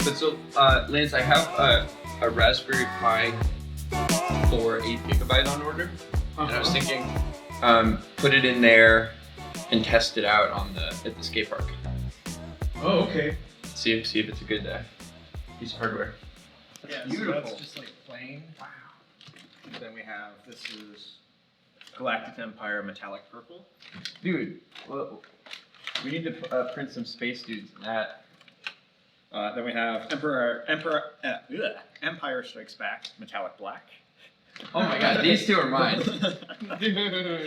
But so, Lance, I have a Raspberry Pi for 8 GB on order, and I was thinking, put it in there and test it out at the skate park. Oh, okay. See if it's a good piece of hardware. Yeah, beautiful. So that's just like plain. Wow. Then we have, this is Galactic Empire Metallic Purple. Dude, well, we need to print some space dudes in that. Then we have Empire Strikes Back Metallic Black. Oh my god, these two are mine. Dude,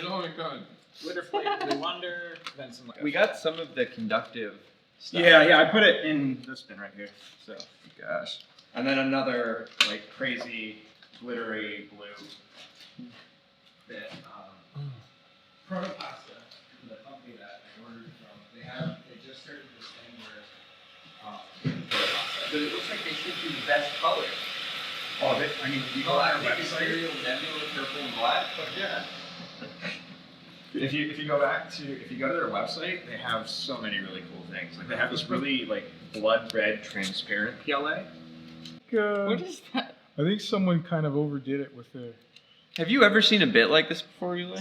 oh my god. Glitter Flake Blue Wonder. Then some. We got some of the conductive stuff. Yeah, I put it in this bin right here. So. Gosh. And then another like crazy glittery blue. That Protopasta, the company that I ordered from, they just started this thing where But it looks like they should do the best color. oh, I mean, you go on their website. Imperial Nebula, purple and black. But yeah. If you go to their website, they have so many really cool things. Like they have this really like blood red transparent PLA. What is that? I think someone kind of overdid it with the. Have you ever seen a bit like this before, Eli?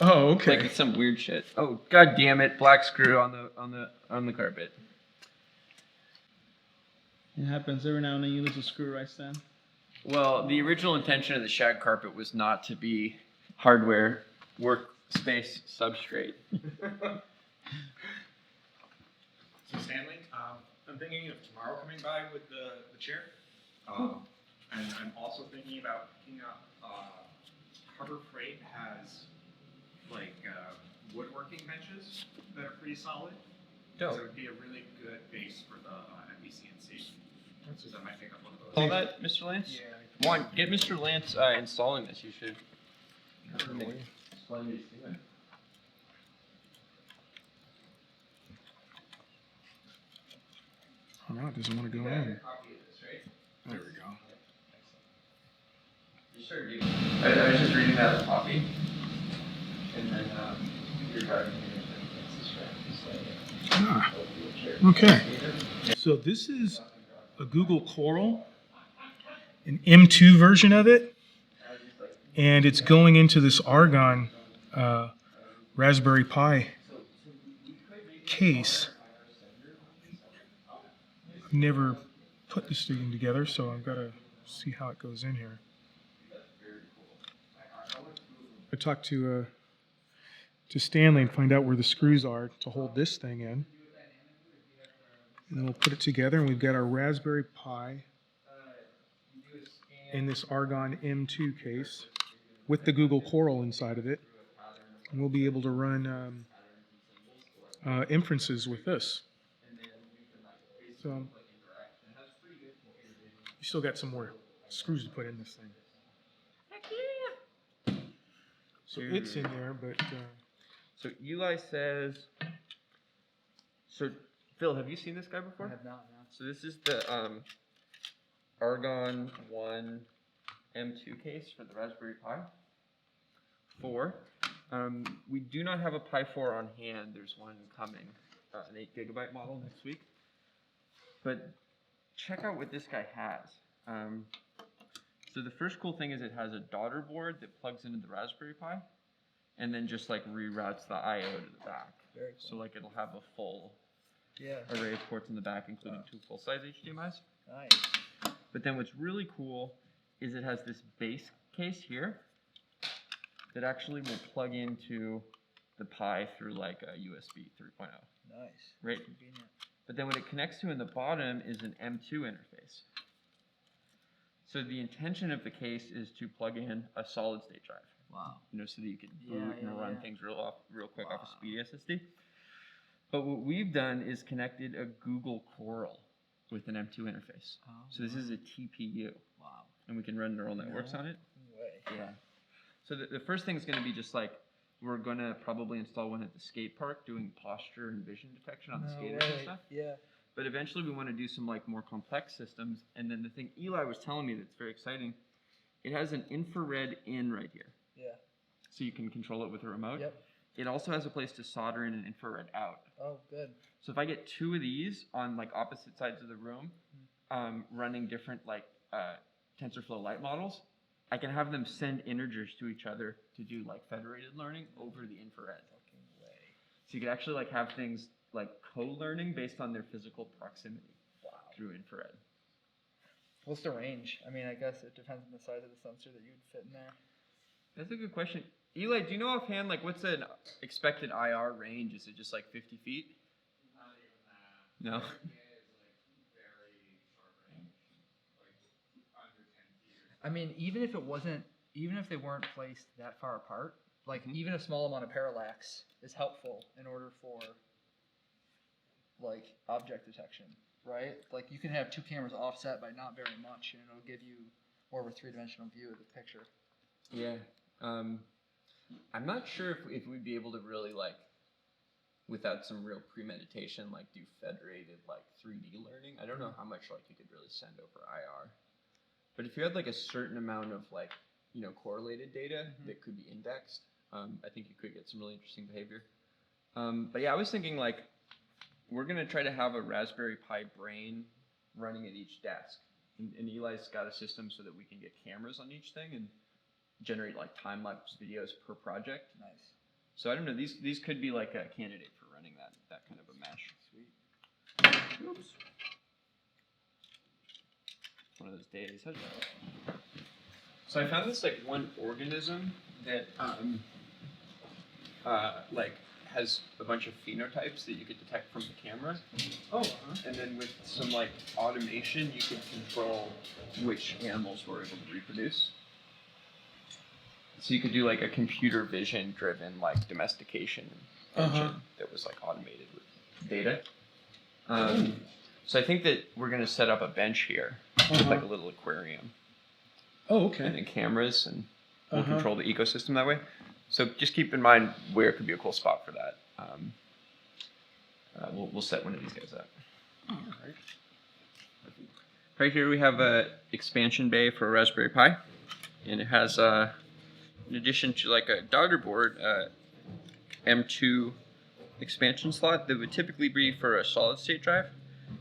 Oh, okay. Like it's some weird shit. Oh god damn it! Black screw on the carpet. It happens every now and then. You lose a screw right stand. Well, the original intention of the shag carpet was not to be hardware workspace substrate. So Stanley, I'm thinking of tomorrow coming by with the chair. And I'm also thinking about picking up Harbor Freight has like woodworking benches that are pretty solid. Dope. So it would be a really good base for the MBCNC. So I might pick up one of those. All that, Mr. Lance? Yeah. One, get Mr. Lance installing this. You should. Explain what he's doing. Oh no, it doesn't want to go in. Copy of this, right? There we go. You started reading. I was just reading that copy, and then you're driving Ah, okay. So this is a Google Coral, an M2 version of it, and it's going into this Argon Raspberry Pi case. I've never put this thing together, so I've got to see how it goes in here. I talked to Stanley and find out where the screws are to hold this thing in. And then we'll put it together, and we've got our Raspberry Pi in this Argon M2 case with the Google Coral inside of it. And we'll be able to run inferences with this. So you still got some more screws to put in this thing. So it's in there, but So Eli says. So Phil, have you seen this guy before? I have not. No. So this is the Argon 1 M2 case for the Raspberry Pi 4. We do not have a Pi 4 on hand. There's one coming, an 8 GB model next week. But check out what this guy has. So the first cool thing is it has a daughter board that plugs into the Raspberry Pi, and then just like reroutes the I/O to the back. Very So like it'll have a full Yeah. array of ports in the back, including 2 full-size HDMIs. Nice. But then what's really cool is it has this base case here that actually will plug into the Pi through like a USB 3.0. Nice. Right. Convenient. But then what it connects to in the bottom is an M2 interface. So the intention of the case is to plug in a solid-state drive. Wow. You know, so that you can Yeah, boot and yeah, run yeah. things real quick off a Wow. speedy SSD. But what we've done is connected a Google Coral with an M2 interface. Oh, So this is a TPU, wow. and we can run neural networks No on it. way. Yeah. So the first thing is going to be just like, we're going to probably install one at the skate park doing posture and vision detection on the skaters and stuff. Yeah. But eventually we want to do some like more complex systems. And then the thing Eli was telling me that's very exciting it has an infrared in right here, Yeah. so you can control it with a remote. Yep. It also has a place to solder in an infrared out. Oh, good. So if I get two of these on like opposite sides of the room, running different like TensorFlow light models, I can have them send integers to each other to do like federated learning over the infrared. Fucking way. So you could actually like have things like co-learning based on their physical proximity Wow. through infrared. What's the range? I mean, I guess it depends on the size of the sensor that you'd fit in there. That's a good question. Eli, do you know offhand like what's an expected IR range? Is it just like 50 feet? Not even that. No. I mean, even if they weren't placed that far apart, like even a small amount of parallax is helpful in order for like object detection, right? Like you can have two cameras offset by not very much, and it'll give you more of a three-dimensional view of the picture. Yeah. I'm not sure if we'd be able to really like, without some real premeditation, like do federated like 3D learning. I don't know how much like you could really send over IR. But if you had like a certain amount of like, correlated data that could be indexed, I think you could get some really interesting behavior. But yeah, I was thinking like, we're gonna try to have a Raspberry Pi brain running at each desk. And Eli's got a system so that we can get cameras on each thing and generate like time-lapse videos per project. Nice. So I don't know, these could be like a candidate for running that kind of a mesh. Sweet. Oops. One of those days. So I found this like one organism that like has a bunch of phenotypes that you could detect from the camera, Oh. and then with some like automation, you could control which animals were able to reproduce. So you could do like a computer vision driven like domestication engine that was like automated with data. So I think that we're gonna set up a bench here with like a little aquarium Oh, and okay. then cameras, and we'll Uh-huh. control the ecosystem that way. So just keep in mind where could be a cool spot for that. We'll set one of these guys up. Right here we have a expansion bay for a Raspberry Pi, and it has in addition to like a daughter board, M2 expansion slot that would typically be for a solid state drive,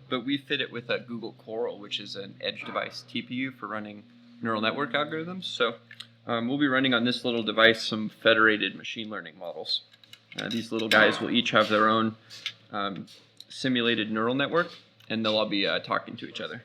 but we fit it with a Google Coral, which is an edge device TPU for running neural network algorithms. So we'll be running on this little device some federated machine learning models. These little guys will each have their own simulated neural network, and they'll all be talking to each other.